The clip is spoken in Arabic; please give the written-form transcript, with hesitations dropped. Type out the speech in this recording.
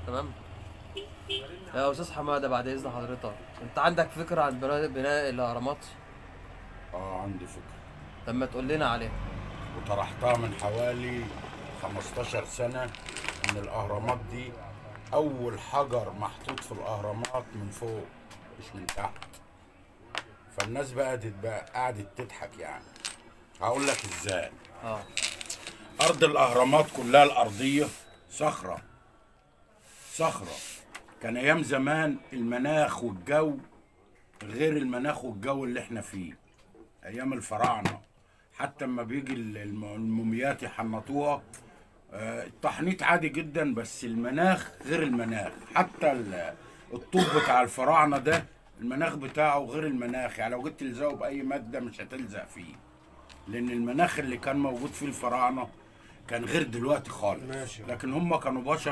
تمام. يا استاذ حماده بعد اذن حضرتك، انت عندك فكره عن بناء الاهرامات؟ عندي فكرة. طب ما تقول لنا عليها. وطرحتها من حوالي 15 سنة ان الاهرامات دي اول حجر محطوط في الاهرامات من فوق مش من تحت. فالناس بقى قعدت تضحك يعني. هقول لك ازاي. اه. ارض الاهرامات كلها الارضية صخرة صخرة. كان ايام زمان المناخ والجو غير المناخ والجو اللي احنا فيه ايام الفراعنة. حتى اما بيجي الموميات يحنطوها، التحنيط عادي جدا، بس المناخ غير المناخ. حتى الطوب بتاع الفراعنه ده المناخ بتاعه غير المناخ. يعني لو جيت تلزقه باي ماده مش هتلزق فيه، لان المناخ اللي كان موجود فيه الفراعنه كان غير دلوقتي خالص. لكن هم كانوا بشر